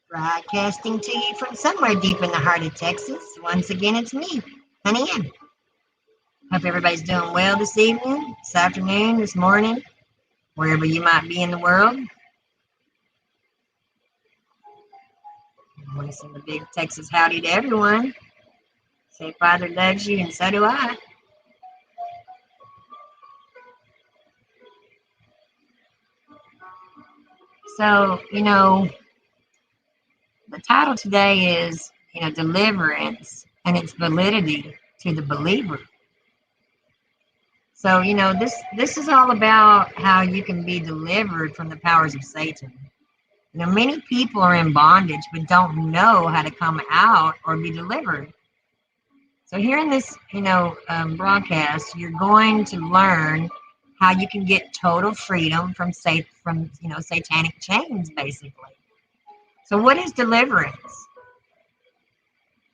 Broadcasting to you from somewhere deep in the heart of Texas. Once again, it's me, Honey Ann. Hope everybody's doing well this evening, this afternoon, this morning, wherever you might be in the world. I want to send a big Texas howdy to everyone. Say Father loves you, and so do I. So, the title today is, Deliverance and its validity to the believer. So, this is all about how you can be delivered from the powers of Satan. Many people are in bondage but don't know how to come out or be delivered. So here in this, broadcast, you're going to learn how you can get total freedom from satanic chains, basically. So what is deliverance,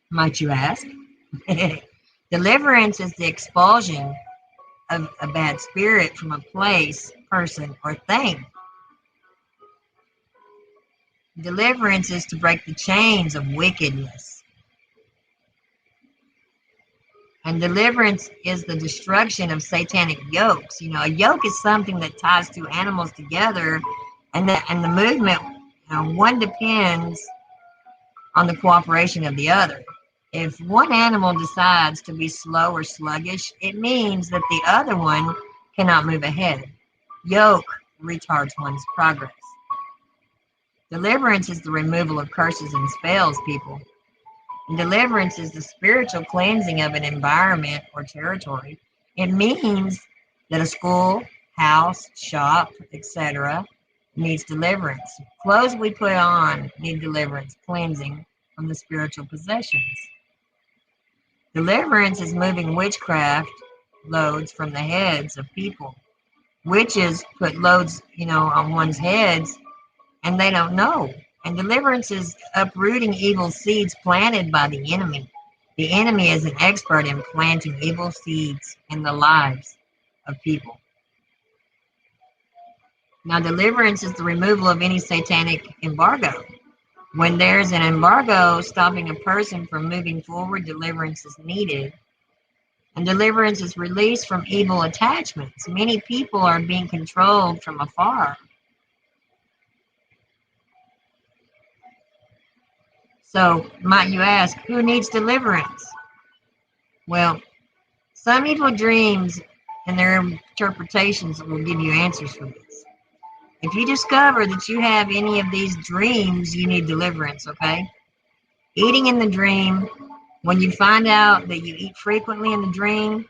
might you ask? Deliverance is the expulsion of a bad spirit from a place, person, or thing. Deliverance is to break the chains of wickedness. And deliverance is the destruction of satanic yokes. A yoke is something that ties two animals together, and the movement, one depends on the cooperation of the other. If one animal decides to be slow or sluggish, it means that the other one cannot move ahead. Yoke retards one's progress. Deliverance is the removal of curses and spells, people. And deliverance is the spiritual cleansing of an environment or territory. It means that a school, house, shop, etc. needs deliverance. Clothes we put on need deliverance, cleansing from the spiritual possessions. Deliverance is moving witchcraft loads from the heads of people. Witches put loads, on one's heads, and they don't know. And deliverance is uprooting evil seeds planted by the enemy. The enemy is an expert in planting evil seeds in the lives of people. Now, deliverance is the removal of any satanic embargo. When there's an embargo stopping a person from moving forward, deliverance is needed. And deliverance is release from evil attachments. Many people are being controlled from afar. So, might you ask, who needs deliverance? Well, some evil dreams and their interpretations will give you answers for this. If you discover that you have any of these dreams, you need deliverance, okay? Eating in the dream, when you find out that you eat frequently in the dream,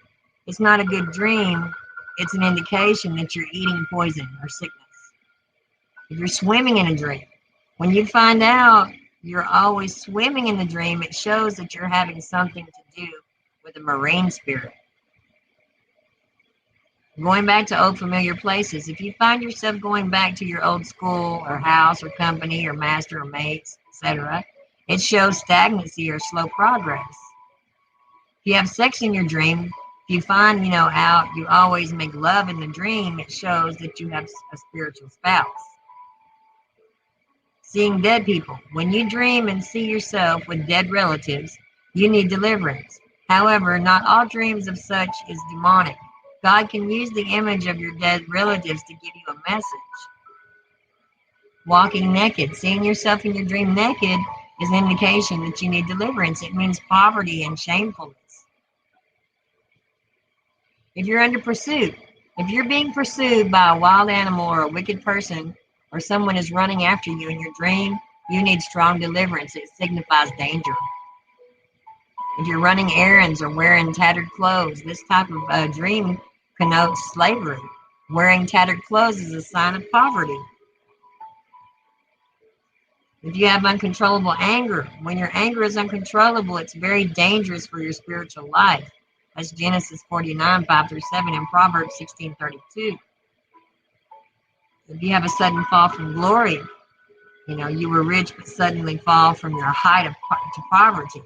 it's not a good dream. It's an indication that you're eating poison or sickness. If you're swimming in a dream, when you find out you're always swimming in the dream, it shows that you're having something to do with a marine spirit. Going back to old familiar places, if you find yourself going back to your old school or house or company or master or mates, etc., it shows stagnancy or slow progress. If you have sex in your dream, if you find, out you always make love in the dream, it shows that you have a spiritual spouse. Seeing dead people. When you dream and see yourself with dead relatives, you need deliverance. However, not all dreams of such is demonic. God can use the image of your dead relatives to give you a message. Walking naked. Seeing yourself in your dream naked is an indication that you need deliverance. It means poverty and shamefulness. If you're under pursuit, if you're being pursued by a wild animal or a wicked person, or someone is running after you in your dream, you need strong deliverance. It signifies danger. If you're running errands or wearing tattered clothes, this type of dream connotes slavery. Wearing tattered clothes is a sign of poverty. If you have uncontrollable anger, when your anger is uncontrollable, it's very dangerous for your spiritual life. That's Genesis 49, 5-7, and Proverbs 16:32. If you have a sudden fall from glory, you were rich but suddenly fall from your height to poverty.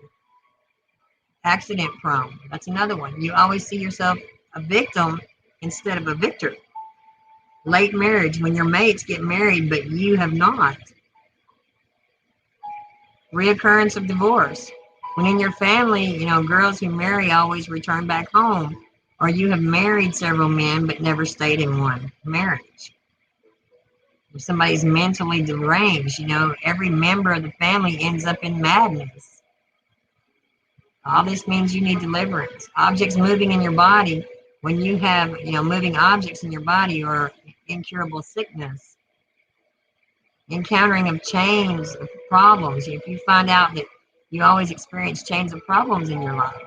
Accident prone, that's another one. You always see yourself a victim instead of a victor. Late marriage, when your mates get married but you have not. Reoccurrence of divorce. When in your family, girls who marry always return back home, or you have married several men but never stayed in one marriage. If somebody's mentally deranged, every member of the family ends up in madness. All this means you need deliverance. Objects moving in your body, when you have, moving objects in your body, or incurable sickness. Encountering of chains of problems. If you find out that you always experience chains of problems in your life.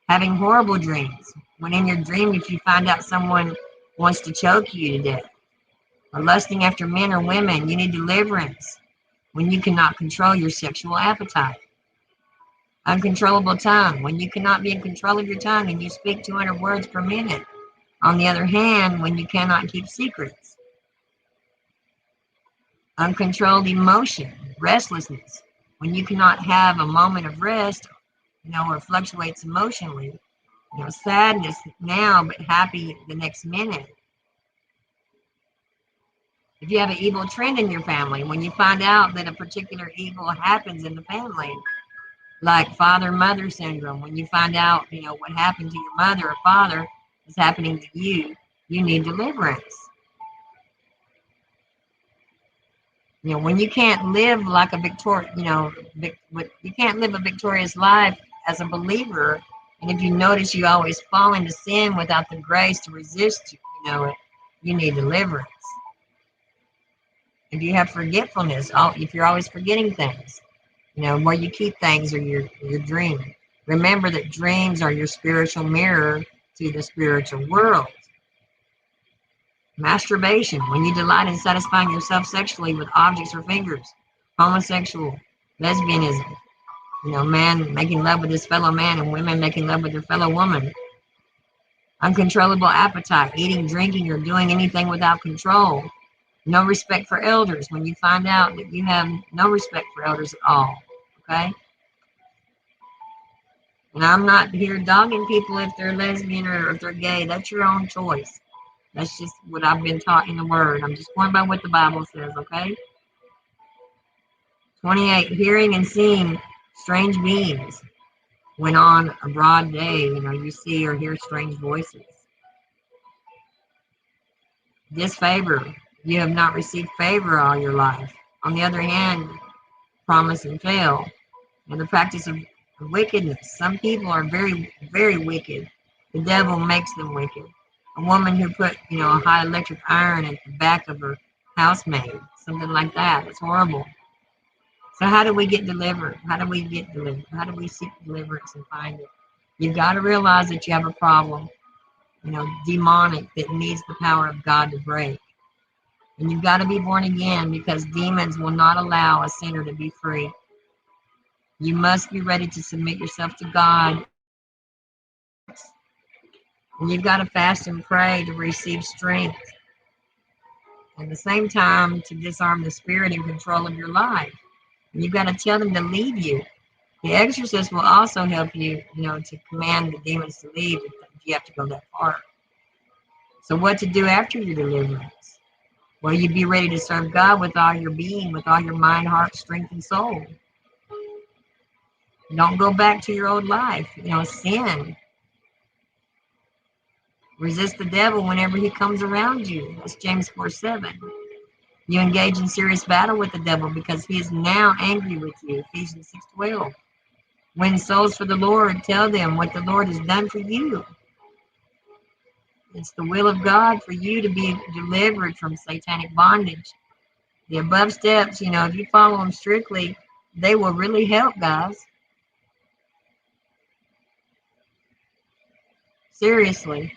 Having horrible dreams. When in your dream, if you find out someone wants to choke you to death. Or lusting after men or women, you need deliverance. When you cannot control your sexual appetite. Uncontrollable tongue. When you cannot be in control of your tongue and you speak 200 words per minute. On the other hand, when you cannot keep secrets. Uncontrolled emotion. Restlessness. When you cannot have a moment of rest, or fluctuates emotionally. Sadness now, but happy the next minute. If you have an evil trend in your family, when you find out that a particular evil happens in the family, like father-mother syndrome, when you find out, what happened to your mother or father is happening to you, you need deliverance. When you can't live like a you can't live a victorious life as a believer, and if you notice you always fall into sin without the grace to resist, you need deliverance. If you have forgetfulness, if you're always forgetting things, where you keep things or your dream. Remember that dreams are your spiritual mirror to the spiritual world. Masturbation, when you delight in satisfying yourself sexually with objects or fingers. Homosexual, lesbianism, man making love with his fellow man and women making love with their fellow woman. Uncontrollable appetite, eating, drinking, or doing anything without control. No respect for elders, when you find out that you have no respect for elders at all, okay? And I'm not here dogging people if they're lesbian or if they're gay. That's your own choice. That's just what I've been taught in the Word. I'm just going by what the Bible says, okay? 28, hearing and seeing strange beings. When on a broad day, you see or hear strange voices. Disfavor, you have not received favor all your life. On the other hand, promise and fail. And the practice of wickedness. Some people are very, very wicked. The devil makes them wicked. A woman who put, a high electric iron at the back of her housemaid, something like that. It's horrible. So how do we get delivered? How do we get delivered? How do we seek deliverance and find it? You've got to realize that you have a problem, demonic, that needs the power of God to break. And you've got to be born again, because demons will not allow a sinner to be free. You must be ready to submit yourself to God. And you've got to fast and pray to receive strength. At the same time, to disarm the spirit and control of your life. And you've got to tell them to leave you. The exorcist will also help you, to command the demons to leave if you have to go that far. So what to do after your deliverance? Well, you be ready to serve God with all your being, with all your mind, heart, strength, and soul. Don't go back to your old life, sin. Resist the devil whenever he comes around you. That's James 4:7. You engage in serious battle with the devil because he is now angry with you. Ephesians 6:12. Win souls for the Lord. Tell them what the Lord has done for you. It's the will of God for you to be delivered from satanic bondage. The above steps, if you follow them strictly, they will really help, guys. Seriously.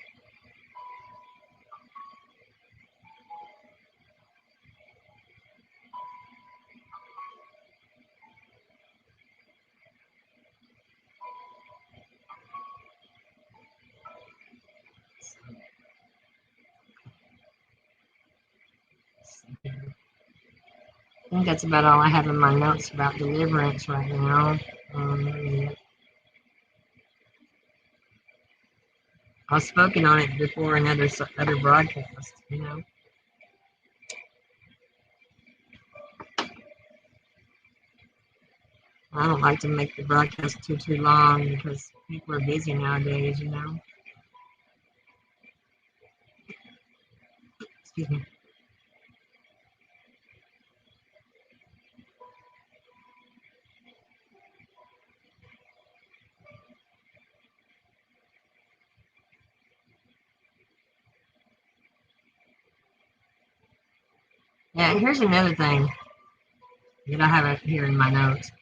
I think that's about all I have in my notes about deliverance right now. I've spoken on it before in other broadcasts, I don't like to make the broadcast too long because people are busy nowadays, you know. Excuse me. Yeah, and here's another thing that I have it here in my notes.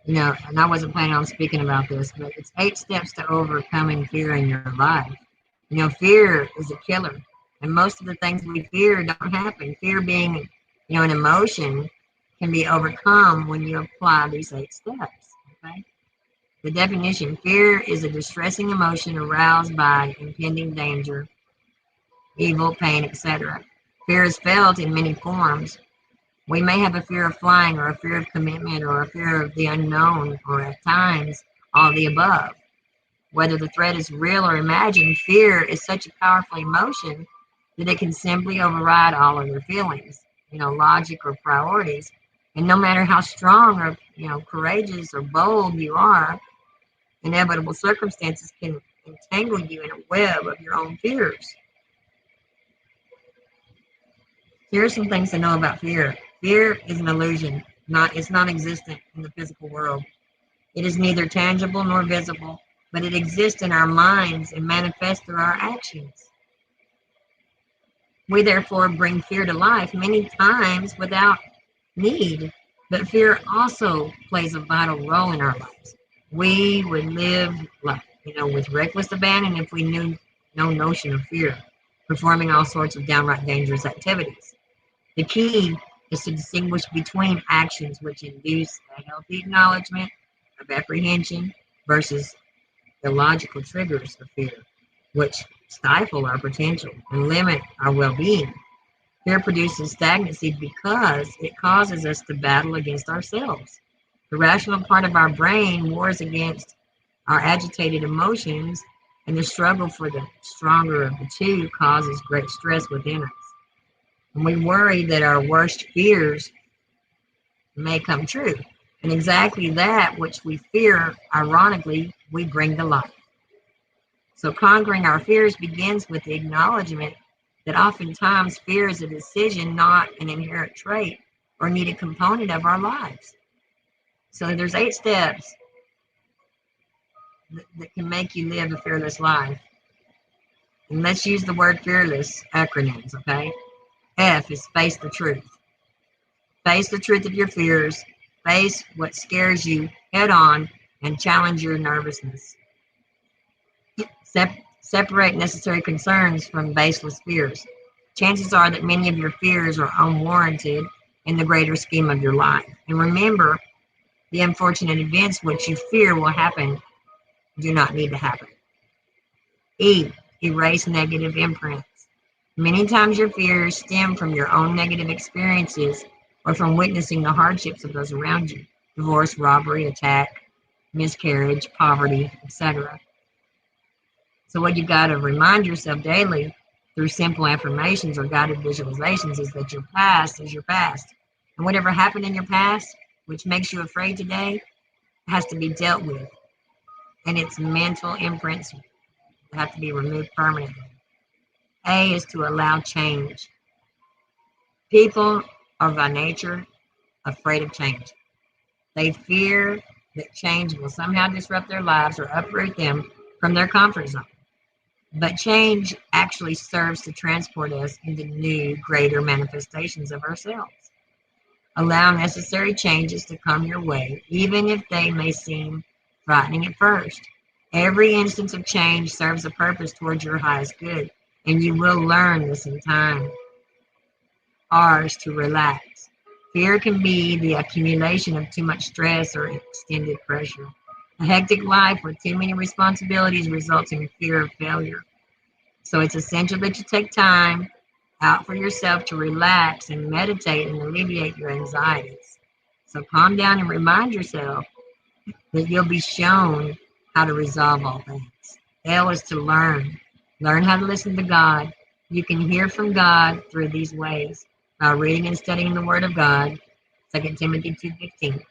You know, and I wasn't planning on speaking about this, but it's 8 steps to overcoming fear in your life. You know, fear is a killer, and most of the things we fear don't happen. Fear being, you know, an emotion can be overcome when you apply these 8 steps. Okay. The definition: fear is a distressing emotion aroused by impending danger, evil, pain, etc. Fear is felt in many forms. We may have a fear of flying, or a fear of commitment, or a fear of the unknown, or at times all the above. Whether the threat is real or imagined, fear is such a powerful emotion that it can simply override all other feelings, you know, logic or priorities. And no matter how strong or, you know, courageous or bold you are, inevitable circumstances can entangle you in a web of your own fears. Here are some things to know about fear. Fear is an illusion. It's not existent in the physical world. It is neither tangible nor visible, but it exists in our minds and manifests through our actions. We therefore bring fear to life many times without need, but fear also plays a vital role in our lives. We would live life, you know, with reckless abandon if we knew no notion of fear, performing all sorts of downright dangerous activities. The key is to distinguish between actions which induce a healthy acknowledgement of apprehension versus illogical triggers of fear, which stifle our potential and limit our well-being. Fear produces stagnancy because it causes us to battle against ourselves. The rational part of our brain wars against our agitated emotions, and the struggle for the stronger of the two causes great stress within us. And we worry that our worst fears may come true. And exactly that which we fear, ironically, we bring to life. So conquering our fears begins with the acknowledgement that oftentimes fear is a decision, not an inherent trait or needed component of our lives. So there's 8 steps that can make you live a fearless life. And let's use the word fearless acronyms, okay? F is face the truth. Face the truth of your fears. Face what scares you head on and challenge your nervousness. Separate necessary concerns from baseless fears. Chances are that many of your fears are unwarranted in the greater scheme of your life. And remember, the unfortunate events which you fear will happen do not need to happen. E, erase negative imprints. Many times your fears stem from your own negative experiences or from witnessing the hardships of those around you: divorce, robbery, attack, miscarriage, poverty, etc. So what you got to remind yourself daily through simple affirmations or guided visualizations is that your past is your past. And whatever happened in your past, which makes you afraid today, has to be dealt with. And its mental imprints have to be removed permanently. A is to allow change. People are by nature afraid of change. They fear that change will somehow disrupt their lives or uproot them from their comfort zone. But change actually serves to transport us into new, greater manifestations of ourselves. Allow necessary changes to come your way, even if they may seem frightening at first. Every instance of change serves a purpose towards your highest good, and you will learn this in time. R is to relax. Fear can be the accumulation of too much stress or extended pressure. A hectic life with too many responsibilities results in fear of failure. So it's essential that you take time out for yourself to relax and meditate and alleviate your anxieties. So calm down and remind yourself that you'll be shown how to resolve all things. L is to learn. Learn how to listen to God. You can hear from God through these ways: by reading and studying the Word of God, 2 Timothy 2:15.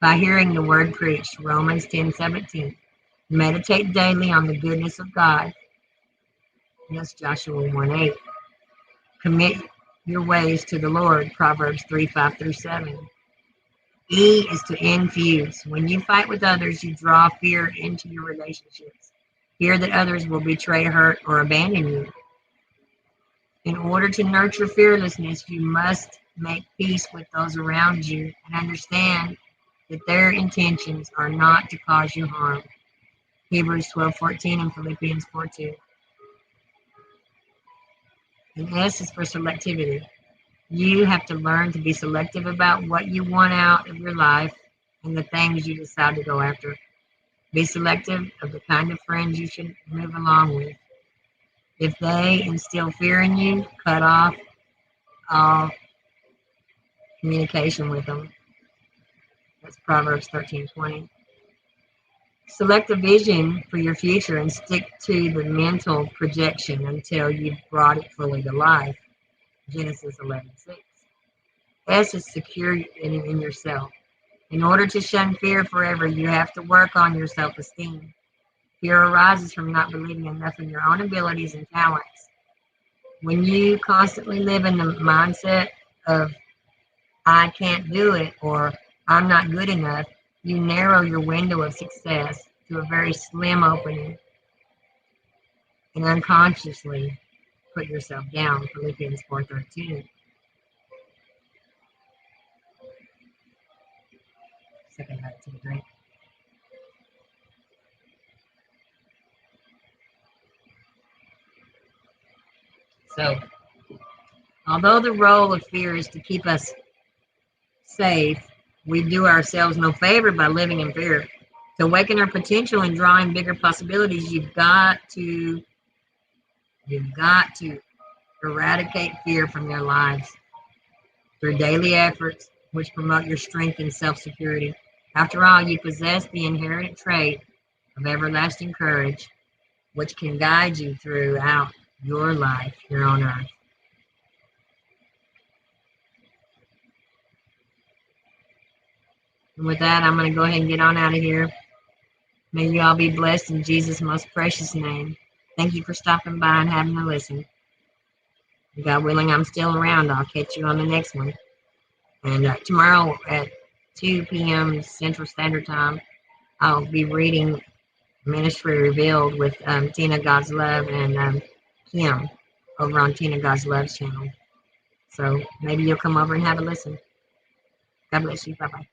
by hearing the word preached. Romans 10:17. Meditate daily on the goodness of God. That's Joshua 1:8. Commit your ways to the Lord. Proverbs 3:5-7. E is to infuse. When you fight with others, you draw fear into your relationships. Fear that others will betray, hurt, or abandon you. In order to nurture fearlessness, you must make peace with those around you and understand that their intentions are not to cause you harm. Hebrews 12:14 and Philippians 4:2. And S is for selectivity. You have to learn to be selective about what you want out of your life and the things you decide to go after. Be selective of the kind of friends you should move along with. If they instill fear in you, cut off all communication with them. That's Proverbs 13:20. Select a vision for your future and stick to the mental projection until you've brought it fully to life. Genesis 11:6. S is secure in yourself. In order to shun fear forever, you have to work on your self-esteem. Fear arises from not believing enough in your own abilities and talents. When you constantly live in the mindset of, I can't do it, or I'm not good enough, you narrow your window of success to a very slim opening and unconsciously put yourself down. Philippians 4:13. Second, I take a drink. So, although the role of fear is to keep us safe, we do ourselves no favor by living in fear. To awaken our potential and drawing bigger possibilities, you've got to eradicate fear from their lives through daily efforts which promote your strength and self-security. After all, you possess the inherent trait of everlasting courage, which can guide you throughout your life here on earth. And with that, I'm going to go ahead and get on out of here. May you all be blessed in Jesus' most precious name. Thank you for stopping by and having a listen. God willing, I'm still around. I'll catch you on the next one. And tomorrow at 2 p.m. Central Standard Time, I'll be reading Ministry Revealed with Tina God's Love and Kim over on Tina God's Love's channel. So maybe you'll come over and have a listen. God bless you. Bye-bye.